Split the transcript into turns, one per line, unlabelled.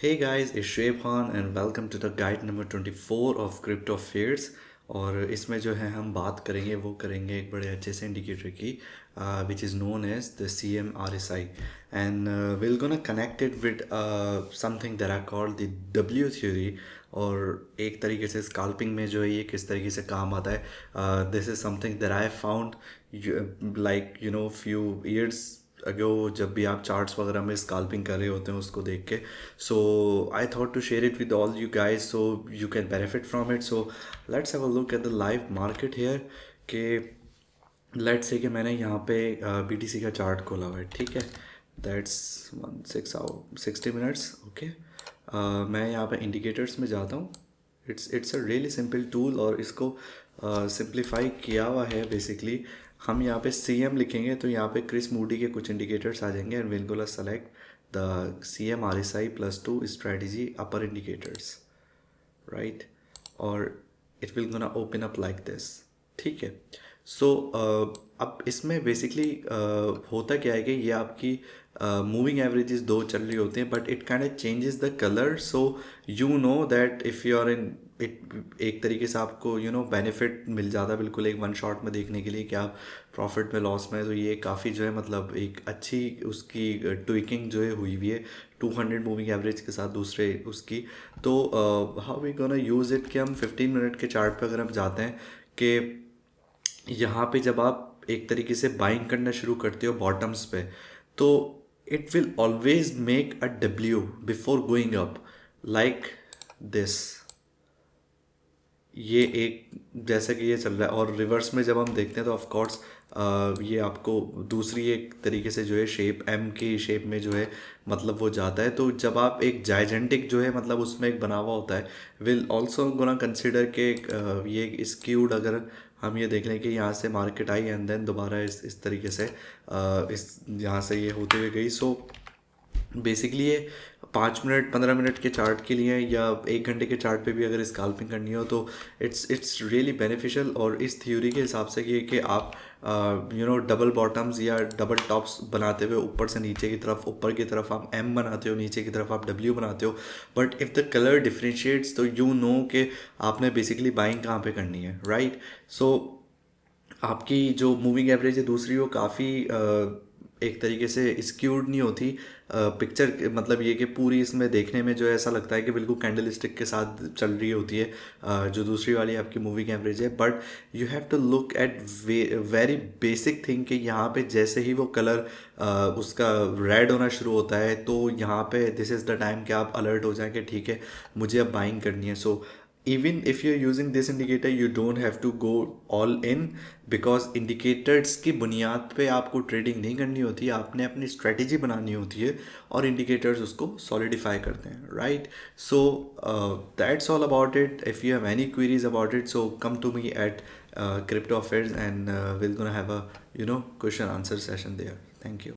Hey guys, it's Shoaib Khan and welcome to the guide number 24 of Crypto Affairs। और इसमें जो है हम बात करेंगे वो करेंगे एक बड़े अच्छे से इंडिकेटर की which is known as the CMRSI and will gonna connected with something that are called the W theory. और एक तरीके से स्काल्पिंग में जो है ये किस तरीके से काम आता है, this is something that I found like few years ago, जब भी आप चार्ट्स वगैरह में स्काल्पिंग कर रहे होते हैं उसको देख के। So I thought to share it with all you guys so you can benefit from it. So let's have a look at the live market here के लेट्स से कि मैंने यहाँ पे BTC का चार्ट खोला हुआ है, ठीक है। That's 60 minutes, okay. मैं यहाँ पे इंडिकेटर्स में जाता हूँ। It's a really simple tool और इसको सिंप्लीफाई किया हुआ है बेसिकली। हम यहाँ पे CM लिखेंगे तो यहाँ पे क्रिस मूडी के कुछ इंडिकेटर्स आ जाएंगे एंड विल गोला select the CMRSI +2 strategy upper indicators, right. और it will gonna open up like this, ठीक है। सो अब इसमें बेसिकली होता क्या है कि ये आपकी मूविंग एवरेजेस दो चल रही होती हैं but it kind of changes the colour. So you know that if you are in it, एक तरीके से आपको बेनिफिट मिल जाता है बिल्कुल एक वन शॉट में देखने के लिए कि आप प्रॉफिट में लॉस में। तो ये काफ़ी जो है मतलब एक अच्छी उसकी ट्विकिंग जो है हुई हुई है 200 मूविंग एवरेज के साथ दूसरे उसकी। तो how we gonna use it कि हम 15 मिनट के चार्ट पे अगर हम जाते हैं कि यहाँ पे जब आप एक तरीके से बाइंग करना शुरू करते हो बॉटम्स पे, तो it will always make a W before going up like this. ये एक जैसे कि ये चल रहा है और रिवर्स में जब हम देखते हैं तो ऑफ कोर्स ये आपको दूसरी एक तरीके से जो है शेप M की शेप में जो है मतलब वो जाता है। तो जब आप एक जाइजेंटिक जो है मतलब उसमें एक बना हुआ होता है, विल ऑल्सो गोना कंसिडर के ये स्क्यूड। अगर हम ये देख लें कि यहाँ से मार्केट आई एंड देन दोबारा इस तरीके से इस यहाँ से ये होते हुए गई। सो बेसिकली ये 5 मिनट 15 मिनट के चार्ट के लिए या 1 घंटे के चार्ट पे भी अगर स्काल्पिंग करनी हो तो इट्स रियली बेनिफिशियल। और इस थ्योरी के हिसाब से कि आप डबल बॉटम्स या डबल टॉप्स बनाते हुए ऊपर से नीचे की तरफ, ऊपर की तरफ आप M बनाते हो, नीचे की तरफ आप W बनाते हो, but if the colour differentiates तो यू नो कि आपने बेसिकली बाइंग कहाँ पे करनी है, राइट। सो आपकी जो मूविंग एवरेज है दूसरी वो काफ़ी एक तरीके से स्क्यूड नहीं होती पिक्चर, मतलब ये कि पूरी इसमें देखने में जो है ऐसा लगता है कि बिल्कुल कैंडल स्टिक के साथ चल रही होती है जो दूसरी वाली आपकी मूविंग एवरेज है। But you have to look at very basic thing कि यहाँ पे जैसे ही वो कलर उसका रेड होना शुरू होता है तो यहाँ पे दिस इज़ द टाइम कि आप अलर्ट हो जाएं कि ठीक है मुझे अब बाइंग करनी है। सो even if you're using this indicator you don't have to go all in because indicators की बुनियाद पे आपको ट्रेडिंग नहीं करनी होती, आपने अपनी स्ट्रेटेजी बनानी होती है और इंडिकेटर्स उसको सॉलिडिफाई करते हैं, right. So that's all about it. If you have any queries about it so come to me at Crypto Affairs and we're gonna have a question answer session there. Thank you.